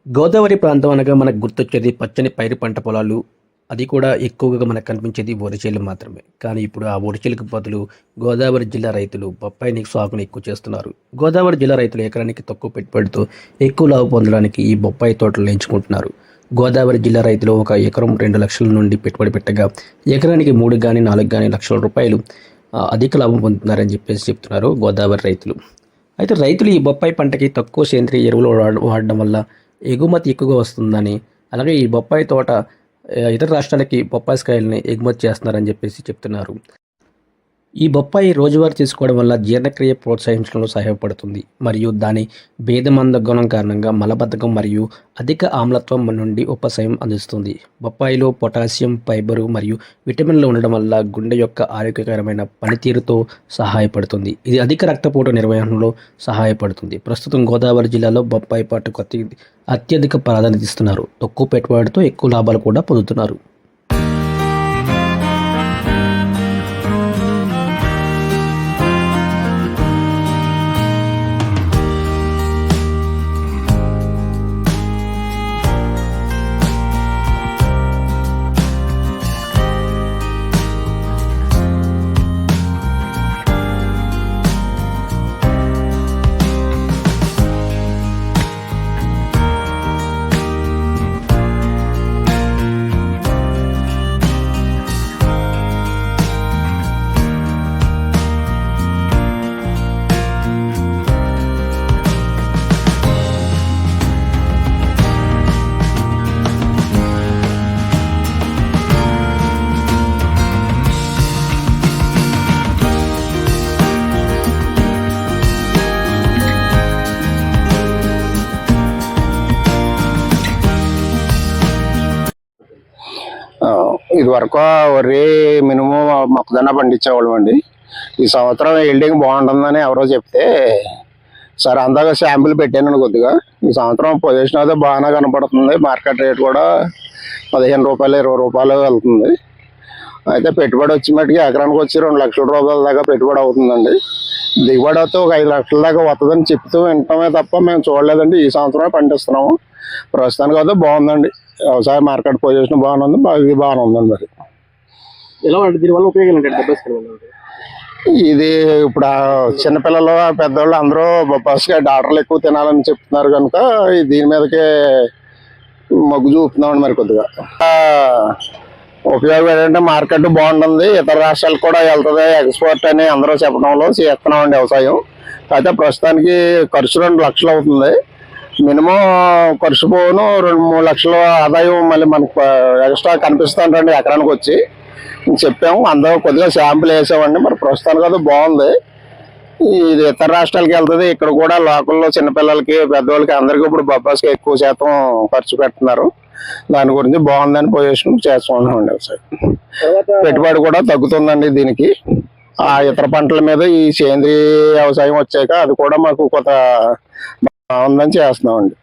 గోదావరి ప్రాంతం అనగా మనకు గుర్తొచ్చేది పచ్చని పైరు పంట పొలాలు. అది కూడా ఎక్కువగా మనకు కనిపించేది వరిచేలు మాత్రమే. కానీ ఇప్పుడు ఆ వరిచేలకు బదులు గోదావరి జిల్లా రైతులు బొప్పాయి సాగుని ఎక్కువ చేస్తున్నారు. గోదావరి జిల్లా రైతులు ఎకరానికి తక్కువ పెట్టుబడితో ఎక్కువ లాభం పొందడానికి ఈ బొప్పాయి తోటలు ఎంచుకుంటున్నారు. గోదావరి జిల్లా రైతులు ఒక ఎకరం 2 లక్షల నుండి పెట్టుబడి పెట్టగా ఎకరానికి 3 కానీ 4 కానీ లక్షల రూపాయలు అధిక లాభం పొందుతున్నారని చెప్పేసి చెప్తున్నారు గోదావరి రైతులు. అయితే రైతులు ఈ బొప్పాయి పంటకి తక్కువ సేంద్రియ ఎరువులు వాడడం వల్ల ఎగుమతి ఎక్కువగా వస్తుందని, అలాగే ఈ బొప్పాయి తోట ఇతర రాష్ట్రాలకి బొప్పాయికాయలని ఎగుమతి చేస్తున్నారని చెప్పేసి చెప్తున్నారు. ఈ బొప్పాయి రోజువారీ తీసుకోవడం వల్ల జీర్ణక్రియ ప్రోత్సహించడంలో సహాయపడుతుంది మరియు దాని భేదమంద గుణం కారణంగా మలబద్ధకం మరియు అధిక ఆమ్లత్వం నుండి ఉపశమనం అందిస్తుంది. బొప్పాయిలో పొటాషియం, ఫైబరు మరియు విటమిన్లు ఉండడం వల్ల గుండె యొక్క ఆరోగ్యకరమైన పనితీరుతో సహాయపడుతుంది. ఇది అధిక రక్తపోటు నిర్వహణలో సహాయపడుతుంది. ప్రస్తుతం గోదావరి జిల్లాలో బొప్పాయి పంటకు అత్యధిక ప్రాధాన్యత ఇస్తున్నారు. తక్కువ పెట్టుబడితో ఎక్కువ లాభాలు కూడా పొందుతున్నారు. ఇది వరకు వరి మినిమం మొక్కజొన్న పండించేవాళ్ళం అండి. ఈ సంవత్సరం ఎల్డింగ్ బాగుంటుందని ఎవరో చెప్తే సరే అందాక శాంపుల్ పెట్టాను కొద్దిగా. ఈ సంవత్సరం పొజిషన్ అయితే బాగానే కనపడుతుంది. మార్కెట్ రేట్ కూడా 15 రూపాయలు 20 రూపాయలు వెళ్తుంది. అయితే పెట్టుబడి వచ్చి మట్టుకి ఎకరానికి వచ్చి 2 లక్షల రూపాయల దాకా పెట్టుబడి అవుతుందండి. దిగుబడి అయితే ఒక 5 లక్షల దాకా వస్తుందని చెప్తూ వింటామే తప్ప మేము చూడలేదండి. ఈ సంవత్సరమే పండిస్తున్నాము. ప్రస్తుతానికి అయితే బాగుందండి. వ్యవసాయ మార్కెట్ పొజిషన్ బాగుంది, ఇది బాగానే ఉందండి. మరి ఎలా ఉంటుంది దీనివల్ల ఉపయోగం ఏంటంటే, ఇది ఇప్పుడు చిన్నపిల్లలు పెద్దవాళ్ళు అందరూ బొప్పాయికాయ డాక్టర్లు ఎక్కువ తినాలని చెప్తున్నారు కనుక దీని మీదకే మొగ్గు చూపుతున్నామండి. మరి కొద్దిగా ఉపయోగం ఏంటంటే మార్కెట్ బాగుంటుంది, ఇతర రాష్ట్రాలకు కూడా వెళ్తుంది, ఎక్స్పోర్ట్ అని అందరూ చెప్పడంలో చేస్తున్నామండి వ్యవసాయం. అయితే ప్రస్తుతానికి ఖర్చు 2 లక్షలు అవుతుంది. మినిమం ఖర్చు పోను 2-3 లక్షల ఆదాయం మళ్ళీ మనకు ఎక్స్ట్రా కనిపిస్తుందండి ఎకరానికి వచ్చి చెప్పాము. అందరూ కొద్దిగా శాంపుల్ వేసామండి. మరి ప్రస్తుతానికి అది బాగుంది. ఇది ఇతర రాష్ట్రాలకి వెళ్తుంది. ఇక్కడ కూడా లోకల్లో చిన్నపిల్లలకి పెద్దవాళ్ళకి అందరికీ ఇప్పుడు బొప్పాయికి ఎక్కువ శాతం ఖర్చు పెడుతున్నారు. దాని గురించి బాగుందని పొజిషన్ చేస్తున్నామండి. పెట్టుబడి కూడా తగ్గుతుందండి దీనికి. ఆ ఇతర పంటల మీద ఈ సేంద్రీయ వ్యవసాయం వచ్చాక అది కూడా మాకు కొంత బాగుందని చేస్తున్నామండి.